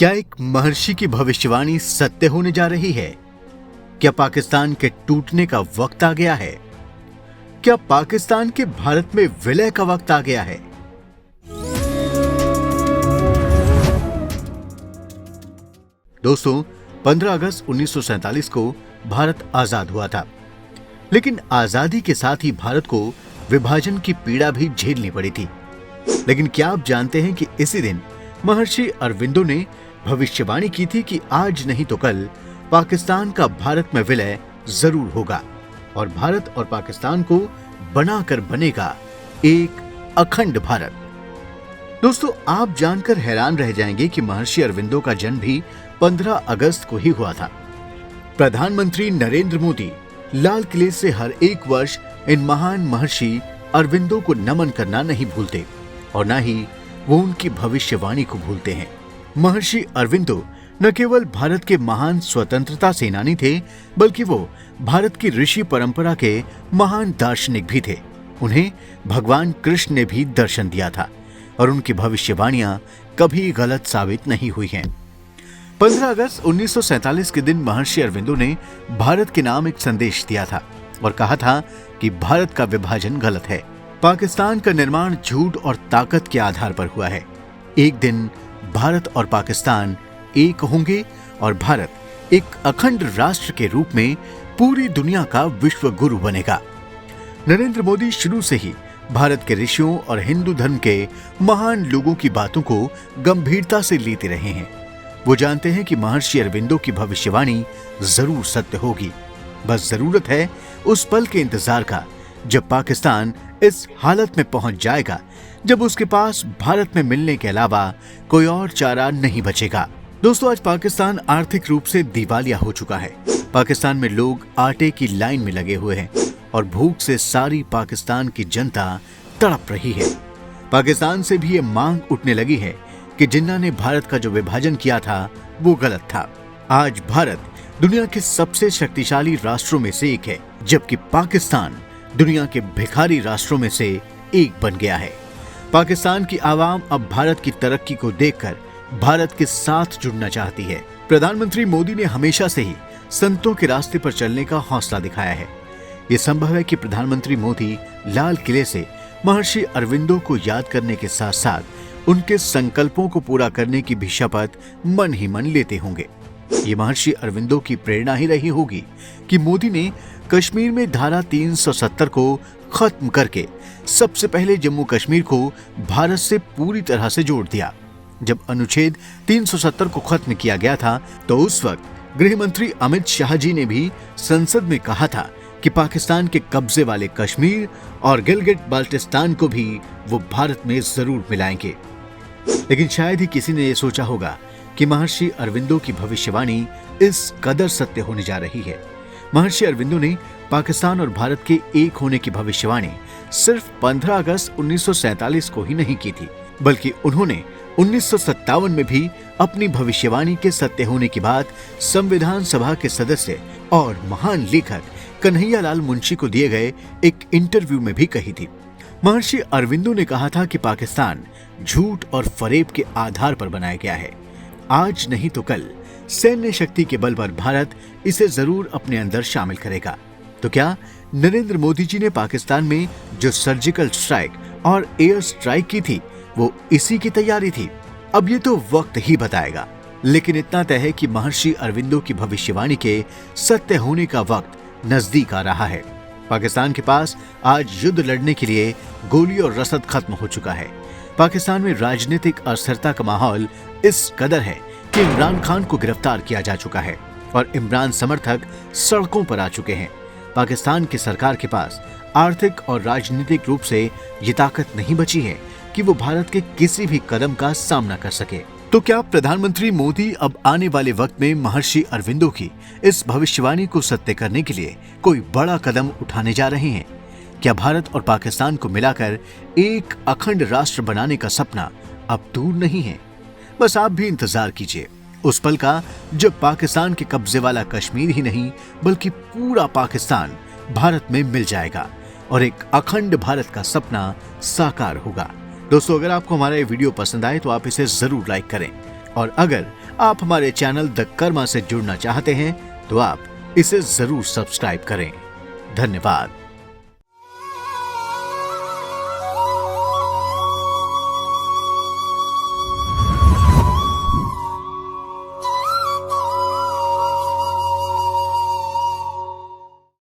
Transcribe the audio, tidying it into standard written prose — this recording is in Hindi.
क्या एक महर्षि की भविष्यवाणी सत्य होने जा रही है? क्या पाकिस्तान के टूटने का वक्त आ गया है? क्या पाकिस्तान के भारत में विलय का वक्त आ गया है? दोस्तों, 15 अगस्त 1947 को भारत आजाद हुआ था, लेकिन आजादी के साथ ही भारत को विभाजन की पीड़ा भी झेलनी पड़ी थी। लेकिन क्या आप जानते हैं कि इसी दिन महर्षि अरविंदो ने भविष्यवाणी की थी कि आज नहीं तो कल पाकिस्तान का भारत में विलय जरूर होगा और भारत और पाकिस्तान को बनाकर बनेगा एक अखंड भारत। दोस्तों, आप जानकर हैरान रह जाएंगे कि महर्षि अरविंदो का जन्म भी 15 अगस्त को ही हुआ था। प्रधानमंत्री नरेंद्र मोदी लाल किले से हर एक वर्ष इन महान महर्षि अरविंदो को नमन करना नहीं भूलते और न ही वो उनकी भविष्यवाणी को भूलते हैं। महर्षि अरविंदो न केवल भारत के महान स्वतंत्रता सेनानी थे, बल्कि वो भारत की ऋषि परंपरा के महान दार्शनिक भी थे। उन्हें भगवान कृष्ण ने भी दर्शन दिया था और उनकी भविष्यवाणियां कभी गलत साबित नहीं हुई हैं। 15 अगस्त 1947 के दिन महर्षि अरविंदो ने भारत के नाम एक संदेश दिया था और कहा था कि भारत का विभाजन गलत है। पाकिस्तान का निर्माण झूठ और ताकत के आधार पर हुआ है। एक दिन भारत और पाकिस्तान एक होंगे और भारत एक अखंड राष्ट्र के रूप में पूरी दुनिया का विश्व गुरु बनेगा। नरेंद्र मोदी शुरू से ही भारत के ऋषियों और हिंदू धर्म के महान लोगों की बातों को गंभीरता से लेते रहे हैं। वो जानते हैं कि महर्षि अरविंदो की भविष्यवाणी जरूर सत्य होगी। बस जरूरत है उस पल के इंतजार का जब पाकिस्तान इस हालत में पहुंच जाएगा जब उसके पास भारत में मिलने के अलावा कोई और चारा नहीं बचेगा। दोस्तों, आज पाकिस्तान आर्थिक रूप से दिवालिया हो चुका है। पाकिस्तान में लोग आटे की लाइन में लगे हुए हैं और भूख से सारी पाकिस्तान की जनता तड़प रही है। पाकिस्तान से भी ये मांग उठने लगी है कि जिन्ना ने भारत का जो विभाजन किया था वो गलत था। आज भारत दुनिया के सबसे शक्तिशाली राष्ट्रों में से एक है, जबकि पाकिस्तान दुनिया के भिखारी राष्ट्रों में से एक बन गया है। पाकिस्तान की आवाम अब भारत की तरक्की को देखकर भारत के साथ जुड़ना चाहती है। प्रधानमंत्री मोदी ने हमेशा से ही संतों के रास्ते पर चलने का हौसला दिखाया है। ये संभव है कि प्रधानमंत्री मोदी लाल किले से महर्षि अरविंदो को याद करने के साथ साथ उनके संकल्पों को पूरा करने की भी शपथ मन ही मन लेते होंगे। ये महर्षि अरविंदो की प्रेरणा ही रही होगी कि मोदी ने कश्मीर में धारा 370 को खत्म करके सबसे पहले जम्मू कश्मीर को भारत से पूरी तरह से जोड़ दिया। जब अनुच्छेद 370 को खत्म किया गया था तो उस वक्त गृह मंत्री अमित शाह जी ने भी संसद में कहा था कि पाकिस्तान के कब्जे वाले कश्मीर और गिलगिट बाल्टिस्तान को भी वो भारत में जरूर मिलाएंगे। लेकिन शायद ही किसी ने यह सोचा होगा कि महर्षि अरविंदो की भविष्यवाणी इस कदर सत्य होने जा रही है। महर्षि अरविंदो ने पाकिस्तान और भारत के एक होने की भविष्यवाणी सिर्फ 15 अगस्त 1947 को ही नहीं की थी, बल्कि उन्होंने 1957 में भी अपनी भविष्यवाणी के सत्य होने की बात संविधान सभा के सदस्य और महान लेखक कन्हैयालाल मुंशी को दिए गए एक इंटरव्यू में भी कही थी। महर्षि अरविंदो ने कहा था कि पाकिस्तान झूठ और फरेब के आधार पर बनाया गया है। आज नहीं तो कल सैन्य शक्ति के बल पर भारत इसे जरूर अपने अंदर शामिल करेगा। तो क्या नरेंद्र मोदी जी ने पाकिस्तान में जो सर्जिकल स्ट्राइक और एयर स्ट्राइक की थी वो इसी की तैयारी थी? अब ये तो वक्त ही बताएगा, लेकिन इतना तय है कि महर्षि अरविंदो की भविष्यवाणी के सत्य होने का वक्त नजदीक आ रहा है। पाकिस्तान के पास आज युद्ध लड़ने के लिए गोली और रसद खत्म हो चुका है। पाकिस्तान में राजनीतिक अस्थिरता का माहौल इस कदर है कि इमरान खान को गिरफ्तार किया जा चुका है और इमरान समर्थक सड़कों पर आ चुके हैं। पाकिस्तान की सरकार के पास आर्थिक और राजनीतिक रूप से ये ताकत नहीं बची है कि वो भारत के किसी भी कदम का सामना कर सके। तो क्या प्रधानमंत्री मोदी अब आने वाले वक्त में महर्षि अरविंदो की इस भविष्यवाणी को सत्य करने के लिए कोई बड़ा कदम उठाने जा रहे हैं? क्या भारत और पाकिस्तान को मिलाकर एक अखंड राष्ट्र बनाने का सपना अब दूर नहीं है? बस आप भी इंतजार कीजिए उस पल का जब पाकिस्तान के कब्जे वाला कश्मीर ही नहीं बल्कि पूरा पाकिस्तान भारत में मिल जाएगा और एक अखंड भारत का सपना साकार होगा। दोस्तों, अगर आपको हमारा ये वीडियो पसंद आए तो आप इसे जरूर लाइक करें और अगर आप हमारे चैनल द कर्मा से जुड़ना चाहते हैं तो आप इसे जरूर सब्सक्राइब करें। धन्यवाद।